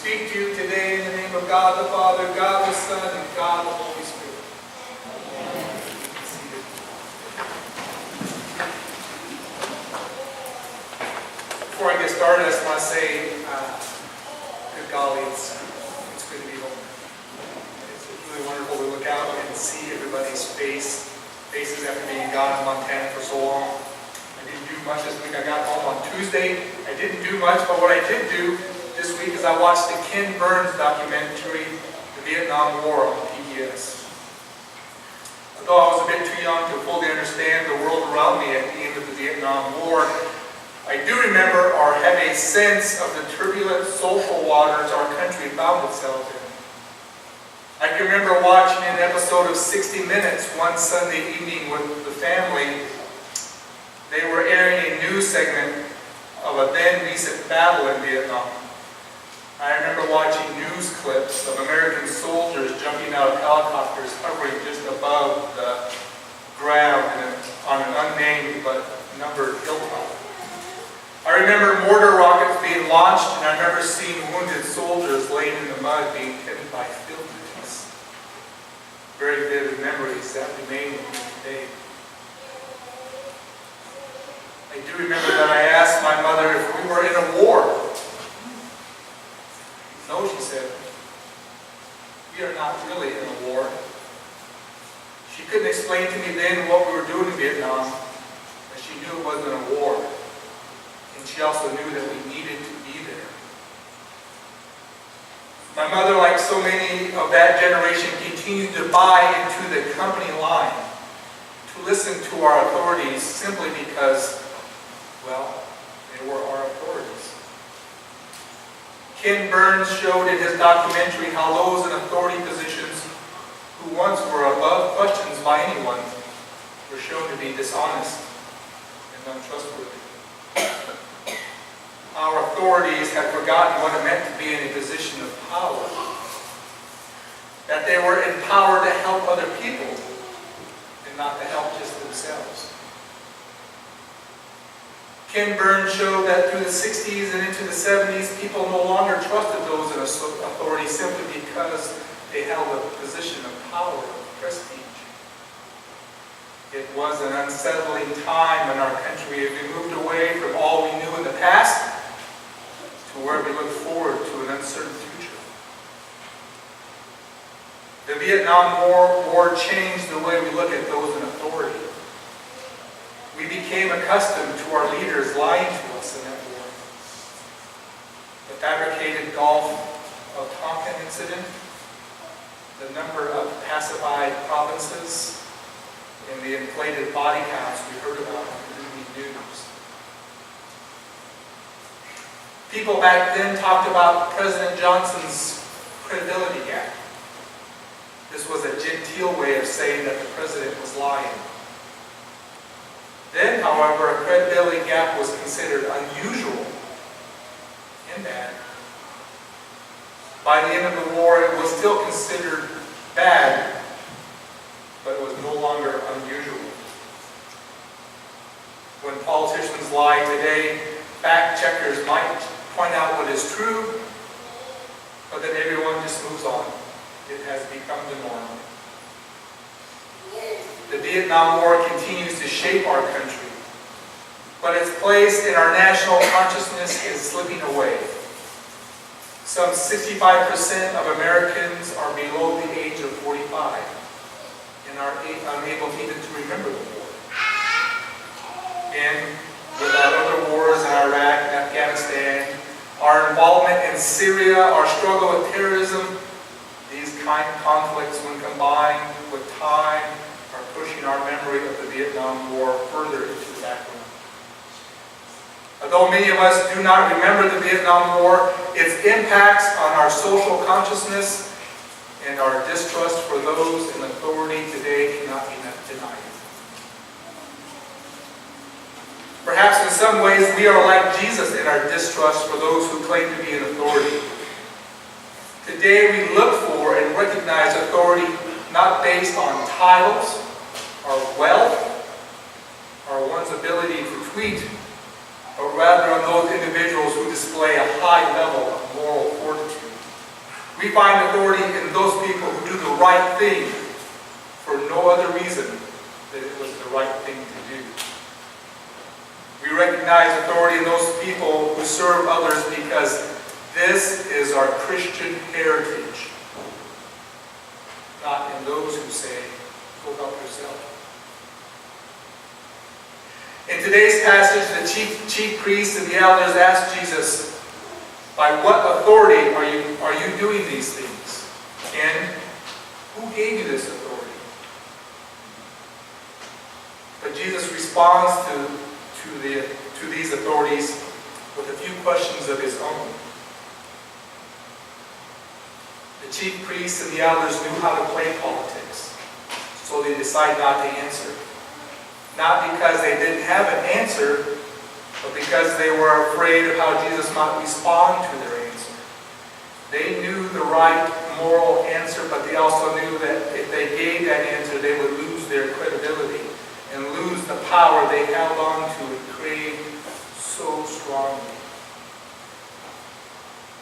speak to you today in the name of God the Father, God the Son, and God the Holy Spirit. Before I get started, I just want to say, good golly, it's good to be home. It's really wonderful to look out and see everybody's faces after being gone in Montana for so long. I didn't do much this week. I got home on Tuesday. I didn't do much, but what I did do this week is I watched the Ken Burns documentary, The Vietnam War, on PBS. Although I was a bit too young to fully understand the world around me at the end of the Vietnam War, I do remember or have a sense of the turbulent social waters our country found itself in. I can remember watching an episode of 60 Minutes one Sunday evening with the family. They were airing a news segment of a then recent battle in Vietnam. I remember watching news clips of American soldiers jumping out of helicopters hovering just above the ground on an unnamed but numbered hilltop. I remember mortar rockets being launched, and I remember seeing wounded soldiers laying in the mud being tended by field medics. Very vivid memories that remain with me today. I do remember that I asked my mother if we were in a war. No, she said, we are not really in a war. She couldn't explain to me then what we were doing in Vietnam, but she knew it wasn't a war. And she also knew that we needed to be there. My mother, like so many of that generation, continued to buy into the company line, to listen to our authorities simply because, well, they were our authorities. Ken Burns showed in his documentary how those in authority positions who once were above questions by anyone were shown to be dishonest and untrustworthy. Our authorities had forgotten what it meant to be in a position of power. That they were empowered to help other people and not to help just themselves. Ken Burns showed that through the 60s and into the 70s, people no longer trusted those in authority simply because they held a position of power and prestige. It was an unsettling time in our country as we moved away from all we knew in the past to where we look forward to an uncertain future. The Vietnam War changed the way we look at those in authority. We became accustomed to our leaders lying to us in that war. The fabricated Gulf of Tonkin incident, the number of pacified provinces, and the inflated body counts we heard about in the news. People back then talked about President Johnson's credibility gap. This was a genteel way of saying that the president was lying. Then, however, a credibility gap was considered unusual and bad. By the end of the war, it was still considered bad, but it was no longer unusual. When politicians lie today, fact checkers might point out what is true, but then everyone just moves on. It has become the norm. The Vietnam War continues to shape our country, but its place in our national consciousness is slipping away. Some 65% of Americans are below the age of 45 and are unable even to remember the war. And with our other wars in Iraq and Afghanistan, our involvement in Syria, our struggle with terrorism, these kind of conflicts, when combined with time, are pushing our memory of the Vietnam War further into the background. Although many of us do not remember the Vietnam War, its impacts on our social consciousness and our distrust for those in authority today cannot be denied. Perhaps in some ways we are like Jesus in our distrust for those who claim to be in authority. Today we look for and recognize authority not based on titles or wealth or one's ability to tweet, but rather on those individuals who display a high level of moral fortitude. We find authority in those people who do the right thing for no other reason than it was the right thing to do. We recognize authority in those people who serve others because this is our Christian heritage. Not in those who say, go help yourself. In today's passage, the chief priests and the elders asked Jesus, by what authority are you doing these things? And who gave you this authority? But Jesus responds to these authorities with a few questions of his own. The chief priests and the elders knew how to play politics, so they decided not to answer. Not because they didn't have an answer, but because they were afraid of how Jesus might respond to their answer. They knew the right moral answer, but they also knew that if they gave that answer, they would lose their credibility and lose the power they held on to and craved so strongly.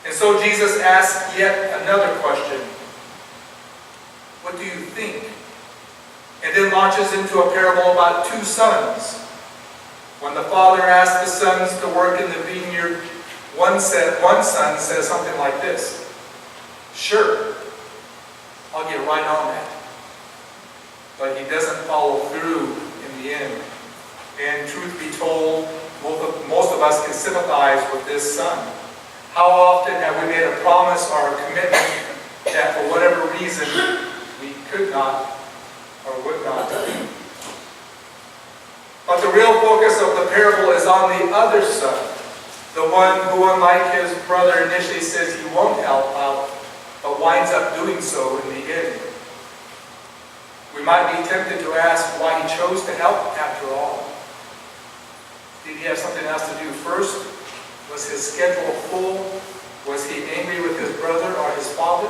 And so Jesus asked yet another question. What do you think? And then launches into a parable about two sons. When the father asked the sons to work in the vineyard, one son says something like this: sure, I'll get right on that. But he doesn't follow through in the end. And truth be told, most of us can sympathize with this son. How often have we made a promise or a commitment that for whatever reason we could not or would not do? But the real focus of the parable is on the other son, the one who, unlike his brother, initially says he won't help out, but winds up doing so in the end. We might be tempted to ask why he chose to help after all. Did he have something else to do first? Was his schedule full? Was he angry with his brother or his father?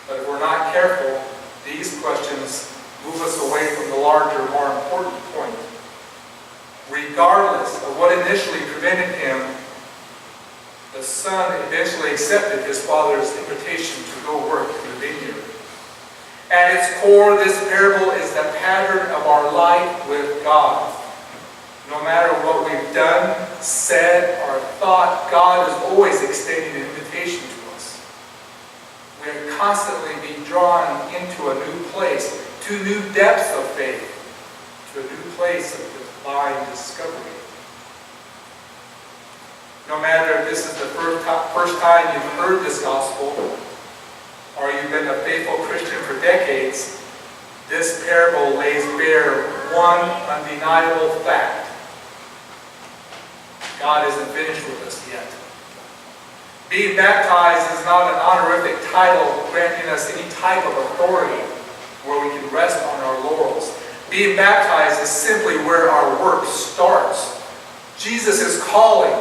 But if we're not careful, these questions move us away from the larger, more important point. Regardless of what initially prevented him, the son eventually accepted his father's invitation to go work in the vineyard. At its core, this parable is the pattern of our life with God. No matter what we've done, said, or thought, God is always extending an invitation to us. We are constantly being drawn into a new place, to new depths of faith, to a new place of divine discovery. No matter if this is the first time you've heard this gospel, or you've been a faithful Christian for decades, this parable lays bare one undeniable fact. God isn't finished with us yet. Being baptized is not an honorific title granting us any type of authority where we can rest on our laurels. Being baptized is simply where our work starts. Jesus is calling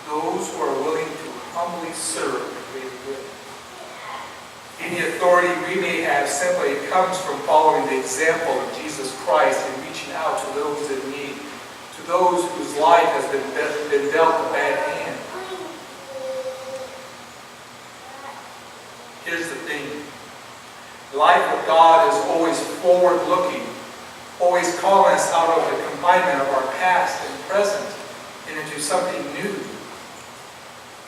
those who are willing to humbly serve the greater good. Any authority we may have simply comes from following the example of Jesus Christ and reaching out to those in need, to those whose life has been dealt a bad hand. Here's the thing. Life with God is always forward-looking, always calling us out of the confinement of our past and present and into something new.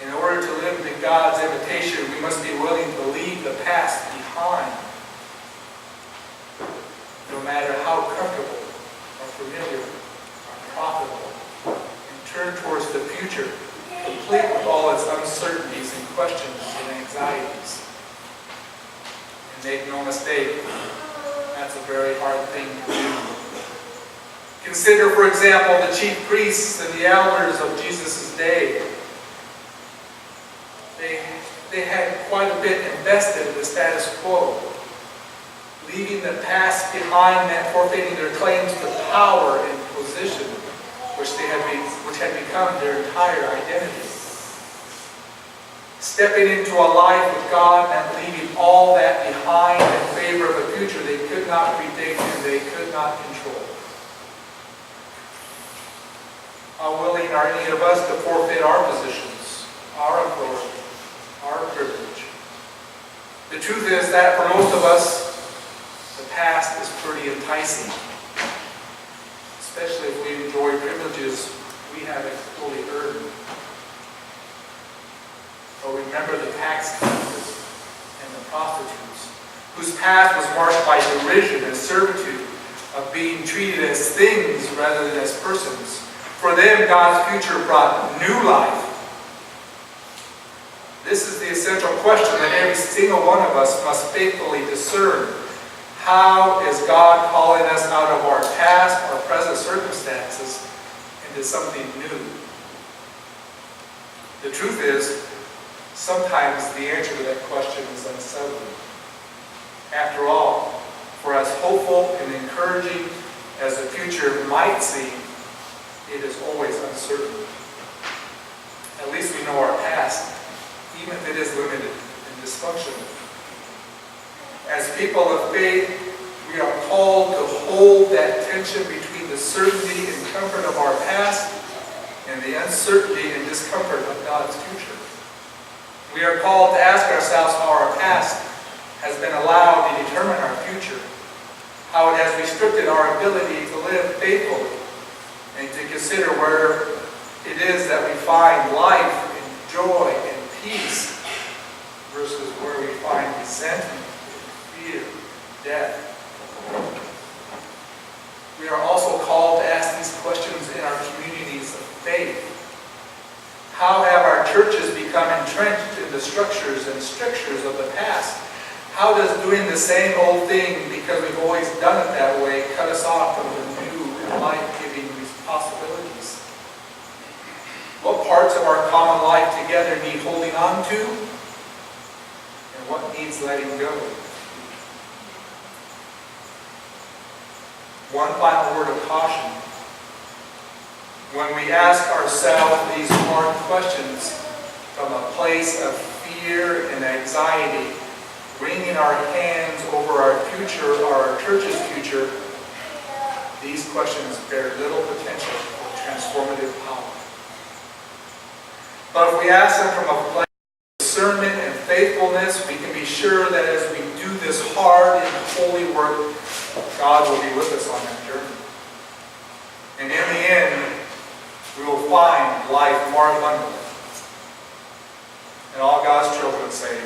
In order to live in God's invitation, we must be willing to leave the past behind, no matter how comfortable or familiar or profitable, and turn towards the future, complete with all its uncertainties and questions and anxieties. And make no mistake, that's a very hard thing to do. Consider, for example, the chief priests and the elders of Jesus' day. They had quite a bit invested in the status quo, leaving the past behind meant forfeiting their claims to power and position, which had become their entire identity. Stepping into a life with God meant leaving all that behind in favor of a future they could not predict and they could not control. How willing are any of us to forfeit our positions, our authority, The truth is that for most of us, the past is pretty enticing, especially if we enjoy privileges we haven't fully earned. But remember the tax collectors and the prostitutes, whose path was marked by derision and servitude, of being treated as things rather than as persons. For them, God's future brought new life. This is the essential question that every single one of us must faithfully discern. How is God calling us out of our past, our present circumstances, into something new? The truth is, sometimes the answer to that question is unsettling. After all, for as hopeful and encouraging as the future might seem, it is always uncertain. At least we know our past, even if it is limited and dysfunctional. As people of faith, we are called to hold that tension between the certainty and comfort of our past and the uncertainty and discomfort of God's future. We are called to ask ourselves how our past has been allowed to determine our future, how it has restricted our ability to live faithfully, and to consider where it is that we find life and joy and peace versus where we find resentment, fear, death. We are also called to ask these questions in our communities of faith. How have our churches become entrenched in the structures and strictures of the past? How does doing the same old thing because we've always done it that way cut us off from the new and life-giving possibilities? What parts of our common life together need holding on to? And what needs letting go? One final word of caution. When we ask ourselves these hard questions from a place of fear and anxiety, wringing our hands over our future or our church's future, these questions bear little potential for transformative power. But if we ask them from a place of discernment and faithfulness, we can be sure that as we do this hard and holy work, God will be with us on that journey. And in the end, we will find life more abundantly. And all God's children say,